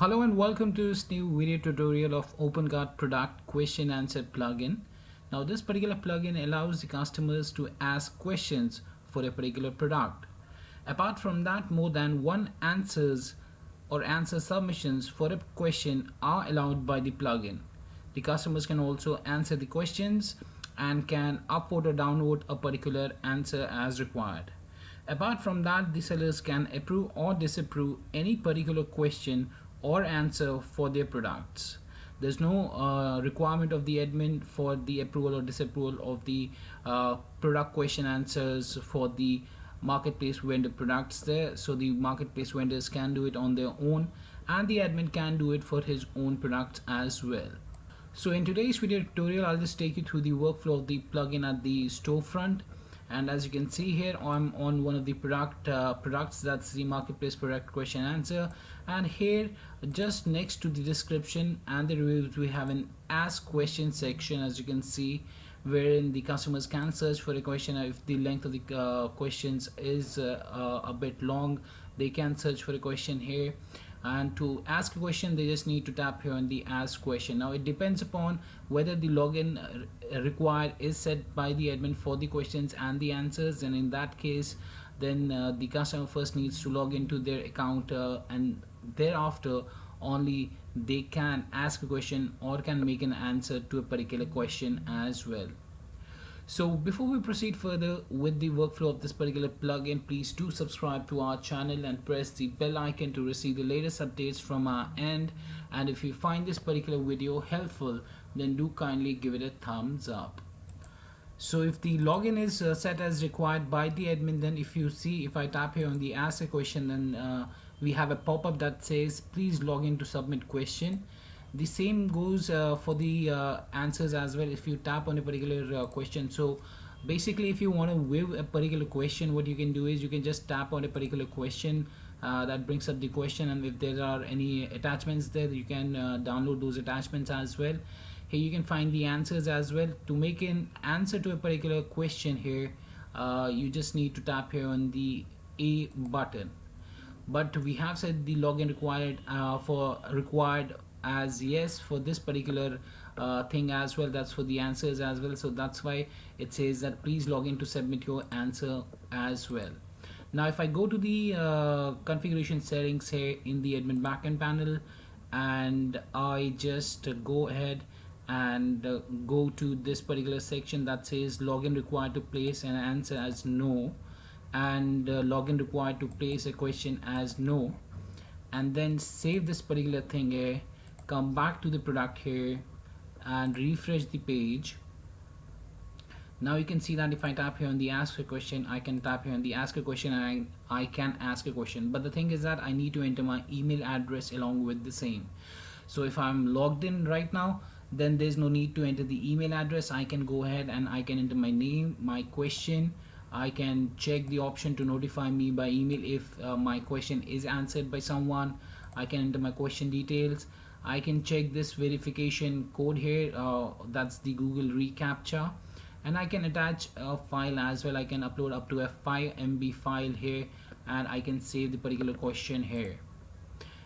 Hello and welcome to this new video tutorial of OpenCart product question answer plugin. Now this particular plugin allows the customers to ask questions for a particular product. Apart from that, more than one answers or answer submissions for a question are allowed by the plugin. The customers can also answer the questions and can upvote or downvote a particular answer as required. Apart from that, the sellers can approve or disapprove any particular question or answer for their products. There's no requirement of the admin for the approval or disapproval of the product question answers for the marketplace vendor products there. So the marketplace vendors can do it on their own and the admin can do it for his own products as well. So in today's video tutorial, I'll just take you through the workflow of the plugin at the storefront. And as you can see here, I'm on one of the products, that's the marketplace product question answer. And here, just next to the description and the reviews, we have an ask question section, as you can see, wherein the customers can search for a question. If the length of the questions is a bit long, they can search for a question here. And to ask a question, they just need to tap here on the ask question. Now it depends upon whether the login required is set by the admin for the questions and the answers, and in that case then the customer first needs to log into their account and thereafter only they can ask a question or can make an answer to a particular question as well. So before we proceed further with the workflow of this particular plugin, please do subscribe to our channel and press the bell icon to receive the latest updates from our end. And if you find this particular video helpful, then do kindly give it a thumbs up. So if the login is set as required by the admin, then if I tap here on the ask a question, then we have a pop-up that says please log in to submit question. The same goes for the answers as well. If you tap on a particular question, so basically if you want to view a particular question, what you can do is you can just tap on a particular question that brings up the question, and if there are any attachments there, you can download those attachments as well. Here you can find the answers as well. To make an answer to a particular question here, you just need to tap here on the A button. But we have set the login required as yes for this particular thing as well. That's for the answers as well, so that's why it says that please log in to submit your answer as well. Now if I go to the configuration settings here in the admin backend panel, and I just go ahead and go to this particular section that says login required to place an answer as no, and login required to place a question as no, and then save this particular thing here, come back to the product here and refresh the page. Now you can see that if I tap here on the ask a question, I can tap here on the ask a question and I can ask a question. But the thing is that I need to enter my email address along with the same. So if I'm logged in right now, then there's no need to enter the email address. I can go ahead and I can enter my name, my question. I can check the option to notify me by email if my question is answered by someone. I can enter my question details. I can check this verification code here, that's the Google reCAPTCHA, and I can attach a file as well. I can upload up to a 5 MB file here, and I can save the particular question here.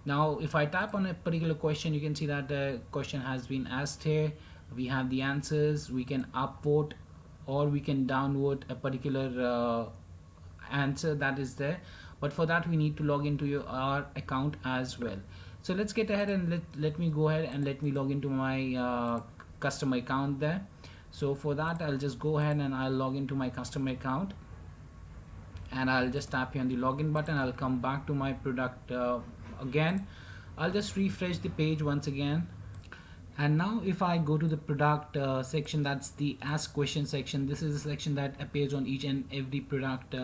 Now if I tap on a particular question, you can see that the question has been asked here. We have the answers. We can upvote or we can downvote a particular answer that is there, but for that we need to log into our account as well. So let's get ahead and let me go ahead and let me log into my customer account there. So for that I'll just go ahead and I'll log into my customer account, and I'll just tap here on the login button. I'll come back to my product again. I'll just refresh the page once again, and now if I go to the product section, that's the ask question section. This is the section that appears on each and every product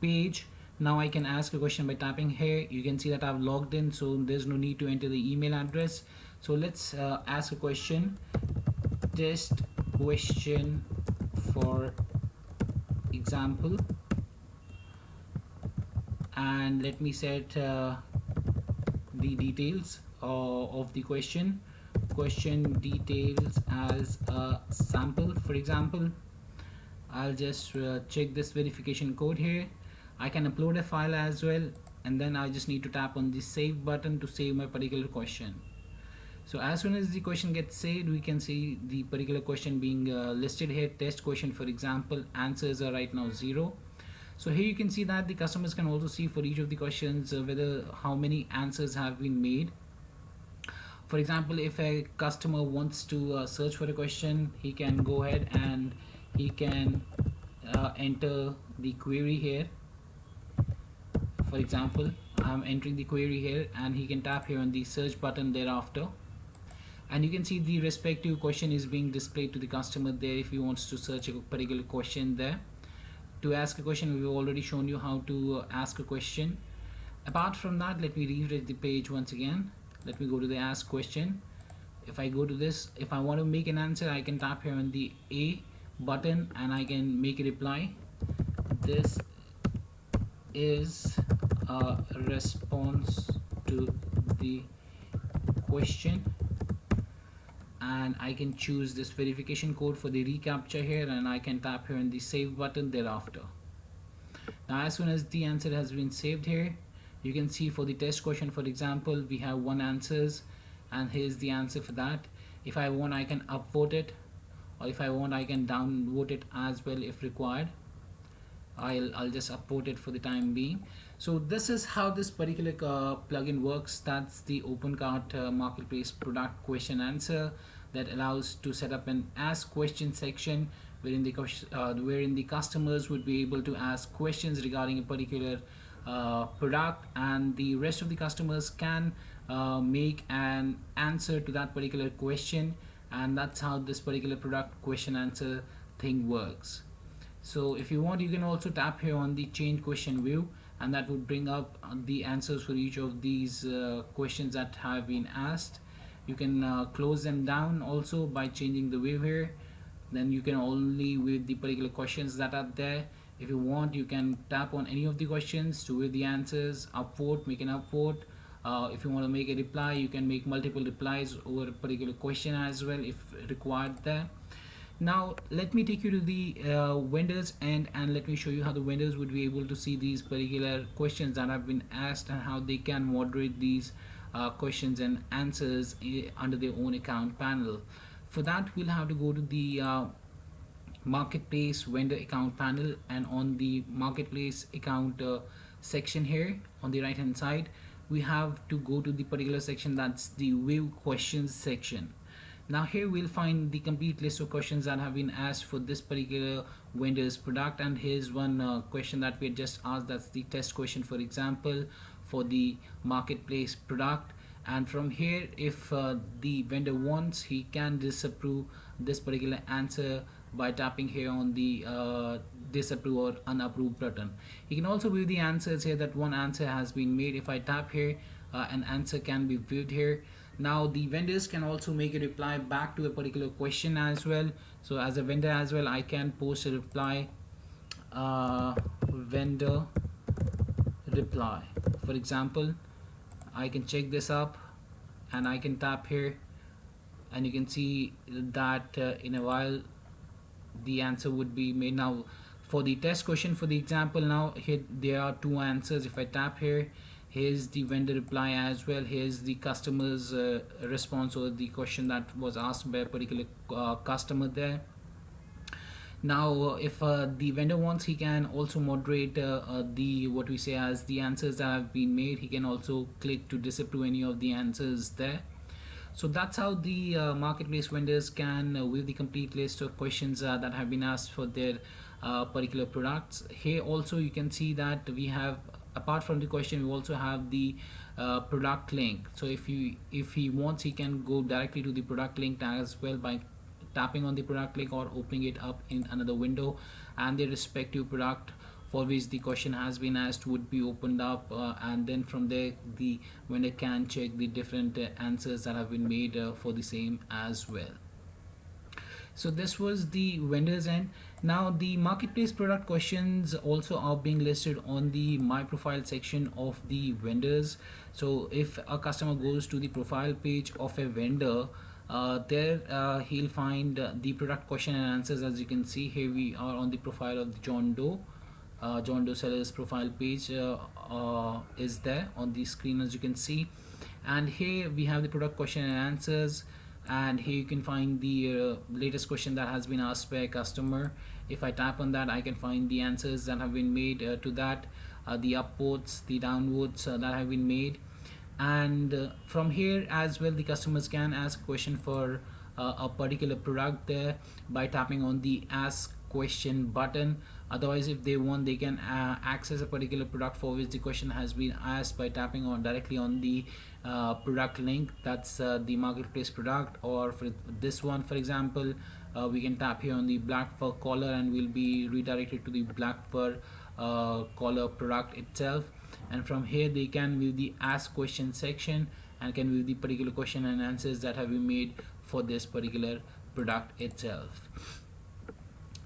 page. Now I can ask a question by tapping here. You can see that I've logged in, so there's no need to enter the email address. So let's ask a question. Test question for example, and let me set the details of the question details as a sample. For example, I'll just check this verification code here. I can upload a file as well. and then I just need to tap on the save button to save my particular question. So as soon as the question gets saved, we can see the particular question being listed here. Test question, for example, answers are right now 0. So here you can see that the customers can also see for each of the questions whether how many answers have been made. For example, if a customer wants to search for a question, he can go ahead and he can enter the query here. For example, I'm entering the query here, and he can tap here on the search button thereafter, and you can see the respective question is being displayed to the customer there if he wants to search a particular question there. To ask a question, we've already shown you how to ask a question. Apart from that, let me refresh the page once again. Let me go to the ask question. If I go to this, if I want to make an answer, I can tap here on the A button and I can make a reply. This is a response to the question, and I can choose this verification code for the reCAPTCHA here, and I can tap here on the save button thereafter. Now as soon as the answer has been saved here, you can see for the test question, for example, we have 1 answers, and here's the answer for that. If I want, I can upvote it, or if I want, I can downvote it as well if required. I'll just upvote it for the time being. So this is how this particular plugin works. That's the OpenCart marketplace product question answer that allows to set up an ask question section wherein the customers would be able to ask questions regarding a particular product, and the rest of the customers can make an answer to that particular question, and that's how this particular product question answer thing works. So if you want, you can also tap here on the change question view, and that would bring up the answers for each of these questions that have been asked. You can close them down also by changing the view here. Then you can only view the particular questions that are there. If you want, you can tap on any of the questions to view the answers, upvote, make an upvote. If you want to make a reply, you can make multiple replies over a particular question as well if required there. Now let me take you to the vendors end, and let me show you how the vendors would be able to see these particular questions that have been asked and how they can moderate these questions and answers under their own account panel. For that, we'll have to go to the marketplace vendor account panel, and on the marketplace account section here on the right hand side, we have to go to the particular section that's the view questions section. Now here we'll find the complete list of questions that have been asked for this particular vendor's product, and here's one question that we had just asked. That's the test question, for example, for the marketplace product. And from here, if the vendor wants, he can disapprove this particular answer by tapping here on the disapprove or unapprove button. You can also view the answers here, that one answer has been made. If I tap here, an answer can be viewed here. Now the vendors can also make a reply back to a particular question as well. So as a vendor as well, I can post a reply, vendor reply. For example, I can check this up and I can tap here, and you can see that in a while the answer would be made. Now for the test question, for the example, now here there are 2 answers. If I tap here, here's the vendor reply as well. Here's the customer's response or the question that was asked by a particular customer there. Now if the vendor wants, he can also moderate the what we say as the answers that have been made. He can also click to disapprove any of the answers there. So that's how the marketplace vendors can view the complete list of questions that have been asked for their particular products. Here also you can see that we have, apart from the question, we also have the product link. So if he wants, he can go directly to the product link as well by tapping on the product link or opening it up in another window, and the respective product for which the question has been asked would be opened up, and then from there the vendor can check the different answers that have been made for the same as well. So this was the vendors end. Now the marketplace product questions also are being listed on the my profile section of the vendors. So if a customer goes to the profile page of a vendor, there he'll find the product question and answers. As you can see here, we are on the profile of the John Doe. John Doe seller's profile page is there on the screen, as you can see. And here we have the product question and answers, and here you can find the latest question that has been asked by a customer. If I tap on that, I can find the answers that have been made to that, the upvotes, the downvotes that have been made. And from here as well, the customers can ask a question for a particular product there by tapping on the ask question button. Otherwise, if they want, they can access a particular product for which the question has been asked by tapping on directly on the product link, that's the marketplace product. Or for this one, for example, we can tap here on the black fur collar and we'll be redirected to the black fur collar product itself. And from here they can view the ask question section and can view the particular question and answers that have been made for this particular product itself.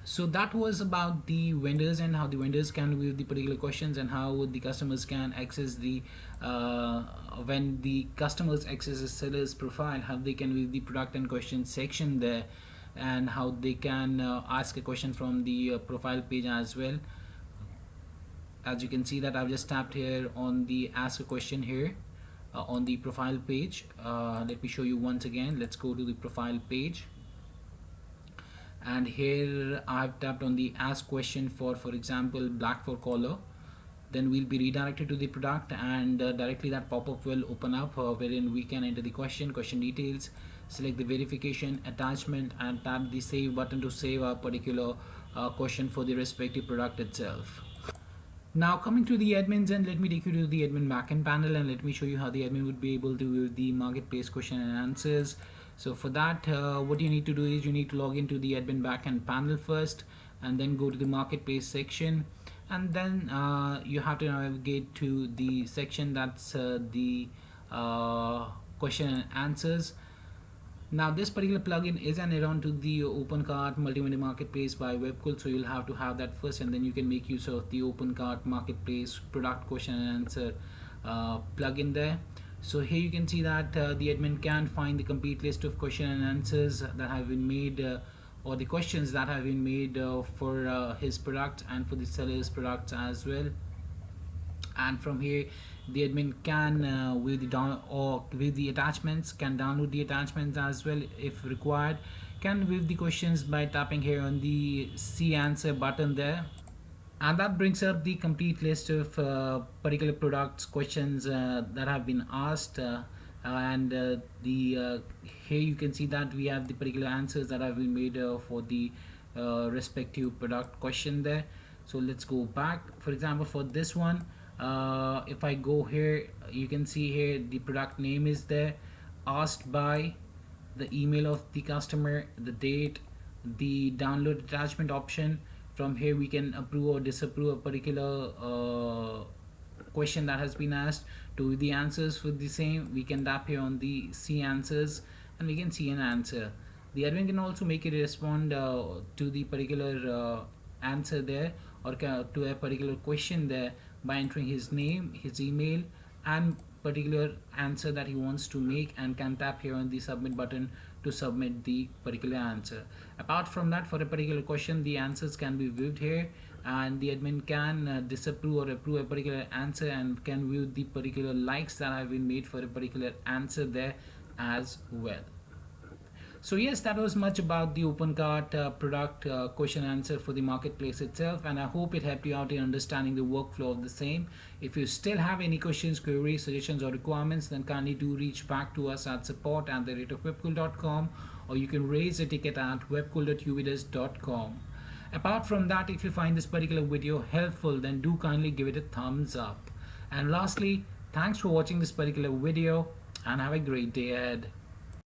So that was about the vendors and how the vendors can view the particular questions, and how the customers can access the when the customers access the seller's profile, how they can view the product and question section there, and how they can ask a question from the profile page as well. As you can see that I've just tapped here on the ask a question here on the profile page. Let me show you once again. Let's go to the profile page, and here I've tapped on the ask question for example black fur collar. Then we'll be redirected to the product, and directly that pop-up will open up wherein we can enter the question details, select the verification attachment, and tap the save button to save a particular question for the respective product itself. Now coming to the admins, and let me take you to the admin backend panel, and let me show you how the admin would be able to view the marketplace question and answers. So for that, what you need to do is you need to log into the admin backend panel first, and then go to the marketplace section, and then you have to navigate to the section that's the question and answers. Now this particular plugin is an add-on to the OpenCart multi-vendor marketplace by Webkul, so you'll have to have that first, and then you can make use of the OpenCart marketplace product question and answer plugin there. So here you can see that the admin can find the complete list of question and answers that have been made or the questions that have been made for his product and for the seller's products as well. And from here the admin can with the attachments, can download the attachments as well if required, can view the questions by tapping here on the see answer button there, and that brings up the complete list of particular products questions that have been asked, and here you can see that we have the particular answers that have been made for the respective product question there. So let's go back. For example, for this one, if I go here, you can see here the product name is there, asked by, the email of the customer, the date, the download attachment option. From here we can approve or disapprove a particular question that has been asked. To the answers for the same, we can tap here on the see answers and we can see an answer. The admin can also make it respond to the particular answer there, or to a particular question there, by entering his name, his email, and particular answer that he wants to make, and can tap here on the submit button to submit the particular answer. Apart from that, for a particular question, the answers can be viewed here, and the admin can disapprove or approve a particular answer, and can view the particular likes that have been made for a particular answer there as well. So yes, that was much about the OpenCart product question answer for the marketplace itself, and I hope it helped you out in understanding the workflow of the same. If you still have any questions, queries, suggestions or requirements, then kindly do reach back to us at support@webkul.com, or you can raise a ticket at webkul.uvidesk.com. Apart from that, if you find this particular video helpful, then do kindly give it a thumbs up. And lastly, thanks for watching this particular video, and have a great day ahead.